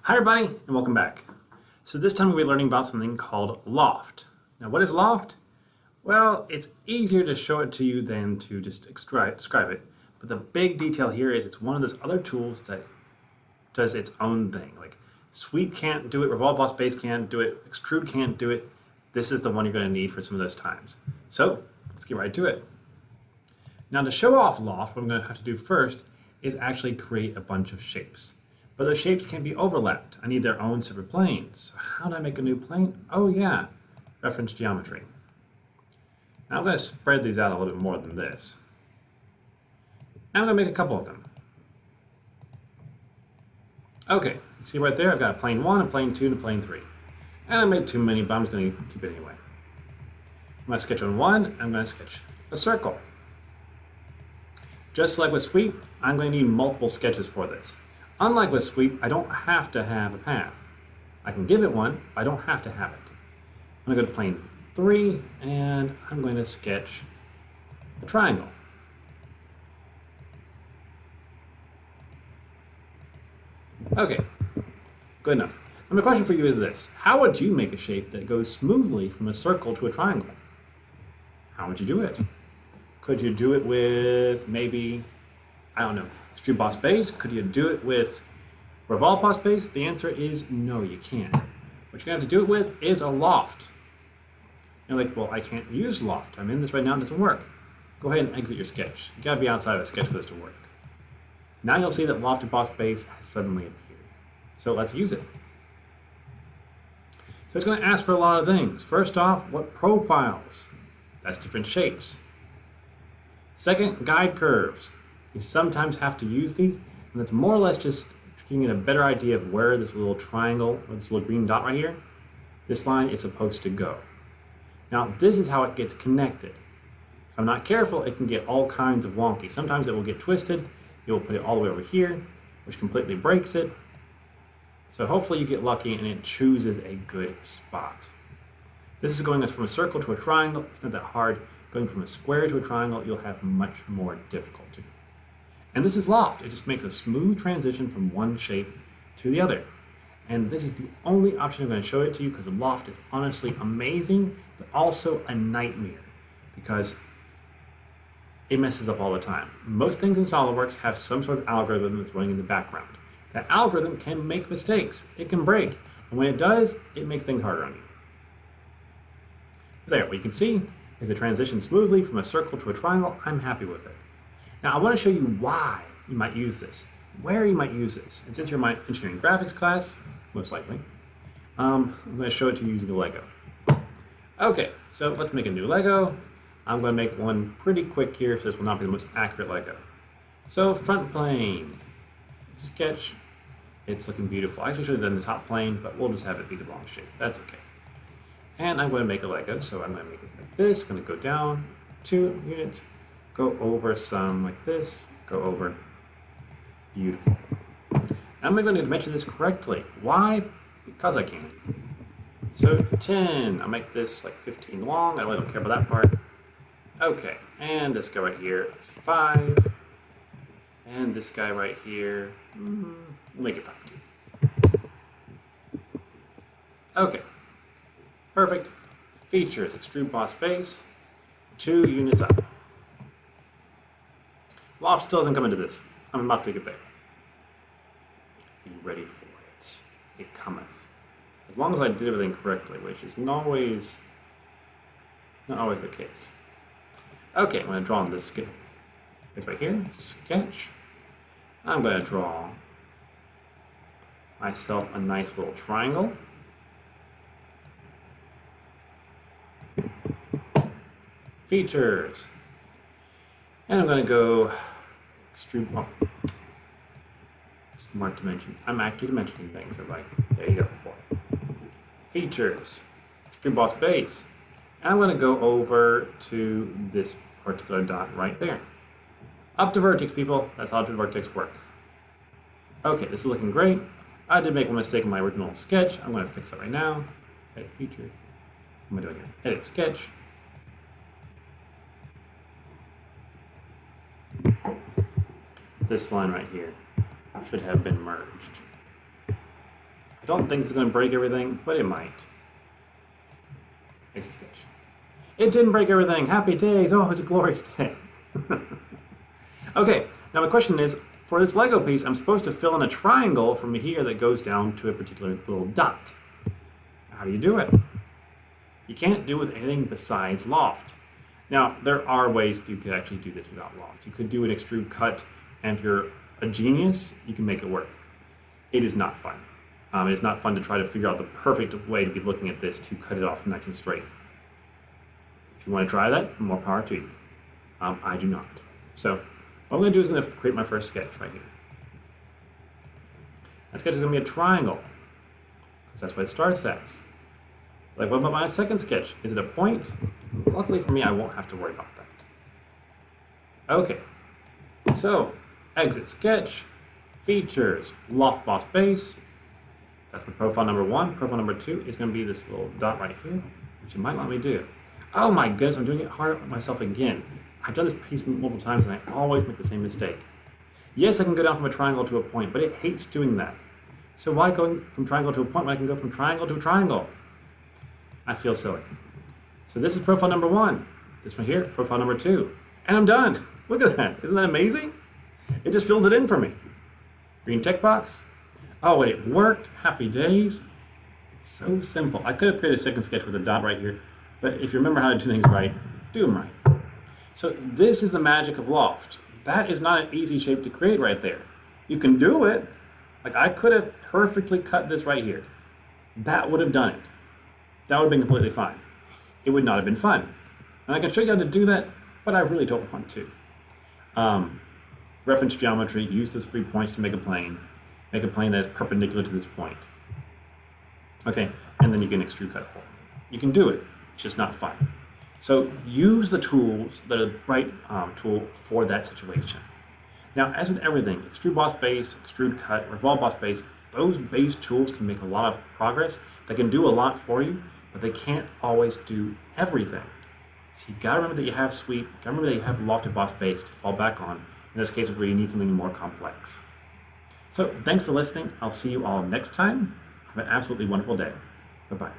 Hi everybody, and welcome back. So this time we'll be learning about something called Loft. Now what is Loft? Well, it's easier to show it to you than to just describe it. But the big detail here is it's one of those other tools that does its own thing. Like Sweep can't do it, Revolve Boss Base can't do it, Extrude can't do it. This is the one you're going to need for some of those times. So let's get right to it. Now to show off Loft, what I'm going to have to do first is actually create a bunch of shapes. But those shapes can be overlapped. I need their own separate planes. So how do I make a new plane? Oh yeah, reference geometry. Now I'm going to spread these out a little bit more than this. Now I'm going to make a couple of them. Okay, you see right there, I've got a plane 1, a plane 2, and a plane 3. And I made too many, but I'm just going to keep it anyway. I'm going to sketch on 1, I'm going to sketch a circle. Just like with Sweep, I'm going to need multiple sketches for this. Unlike with Sweep, I don't have to have a path. I can give it one, but I don't have to have it. I'm going to go to plane 3, and I'm going to sketch a triangle. Okay, good enough. And my question for you is this. How would you make a shape that goes smoothly from a circle to a triangle? How would you do it? Could you do it with maybe, I don't know, Extrude Boss Base? Could you do it with Revolve Boss Base? The answer is no, you can't. What you're going to have to do it with is a Loft. You're like, well, I can't use Loft. I'm in this right now, it doesn't work. Go ahead and exit your sketch. You got to be outside of a sketch for this to work. Now you'll see that Lofted Boss Base has suddenly appeared. So let's use it. So it's going to ask for a lot of things. First off, what profiles? That's different shapes. Second, guide curves. You sometimes have to use these, and it's more or less just giving you a better idea of where this little triangle, or this little green dot right here, this line is supposed to go. Now, this is how it gets connected. If I'm not careful, it can get all kinds of wonky. Sometimes it will get twisted. You'll put it all the way over here, which completely breaks it. So hopefully you get lucky and it chooses a good spot. This is going from a circle to a triangle. It's not that hard. Going from a square to a triangle, you'll have much more difficulty. And this is Loft. It just makes a smooth transition from one shape to the other. And this is the only option I'm going to show it to you because Loft is honestly amazing, but also a nightmare because it messes up all the time. Most things in SOLIDWORKS have some sort of algorithm that's running in the background. That algorithm can make mistakes. It can break. And when it does, it makes things harder on you. There, what you can see is it transitions smoothly from a circle to a triangle. I'm happy with it. Now I want to show you why you might use this, where you might use this. And since you're in my engineering graphics class, most likely, I'm going to show it to you using a Lego. Okay, so let's make a new Lego. I'm going to make one pretty quick here, so this will not be the most accurate Lego. So front plane, sketch. It's looking beautiful. I actually should have done the top plane, but we'll just have it be the wrong shape. That's okay. And I'm going to make a Lego, so I'm going to make it like this. I'm going to go down 2 units, go over some like this, go over. Beautiful. I'm going to dimension this correctly. Why? Because I can. So 10, I'll make this like 15 long. I really don't care about that part. Okay, and this guy right here is 5. And this guy right here, we'll make it 5 too. Okay. Perfect. Features, Extrude Boss Base, 2 units up. Loft still doesn't come into this. I'm about to get there. Be ready for it. It cometh. As long as I did everything correctly, which is not always the case. Okay, I'm going to draw on this sketch. It's right here, sketch. I'm going to draw myself a nice little triangle. Features. And I'm going to go extrude. Oh, smart dimension. I'm actually dimensioning things, everybody. There you go. Features. Extrude Boss Base. And I'm going to go over to this particular dot right there. Up to vertex, people. That's how the vertex works. Okay, this is looking great. I did make one mistake in my original sketch. I'm going to fix that right now. Edit feature. What am I doing here? Edit sketch. This line right here should have been merged. I don't think it's going to break everything, but it might. Exit sketch. It didn't break everything. Happy days. Oh, it's a glorious day. Okay, now my question is, for this Lego piece, I'm supposed to fill in a triangle from here that goes down to a particular little dot. How do you do it? You can't do it with anything besides Loft. Now, there are ways to actually do this without Loft. You could do an extrude cut, and if you're a genius, you can make it work. It is not fun. It's not fun to try to figure out the perfect way to be looking at this to cut it off nice and straight. If you want to try that, more power to you. I do not. So what I'm going to do is I'm going to create my first sketch right here. That sketch is going to be a triangle, because that's what it starts as. Like, what about my second sketch? Is it a point? Luckily for me, I won't have to worry about that. Okay, so exit sketch, features, Loft boss base. That's my profile number 1. Profile number 2 is going to be this little dot right here, which you might let me do. Oh my goodness, I'm doing it hard on myself again. I've done this piece multiple times and I always make the same mistake. Yes, I can go down from a triangle to a point, but it hates doing that. So why go from triangle to a point when I can go from triangle to a triangle? I feel silly. So this is profile number 1. This one here, profile number 2. And I'm done. Look at that. Isn't that amazing? It just fills it in for me. Green check box. Oh, and it worked. Happy days. It's so simple. I could have created a second sketch with a dot right here, but if you remember how to do things right, do them right. So this is the magic of Loft. That is not an easy shape to create right there. You can do it. Like, I could have perfectly cut this right here. That would have done it. That would have been completely fine. It would not have been fun. And I can show you how to do that, but I really don't want to. Reference geometry, use those 3 points to make a plane. Make a plane that is perpendicular to this point. Okay, and then you can extrude cut a hole. You can do it, it's just not fun. So use the tools that are the right tool for that situation. Now, as with everything, extrude boss base, extrude cut, revolve boss base, those base tools can make a lot of progress. They can do a lot for you, but they can't always do everything. So you gotta remember that you have sweep, you gotta remember that you have lofted boss base to fall back on in those cases where you need something more complex. So thanks for listening. I'll see you all next time. Have an absolutely wonderful day. Bye-bye.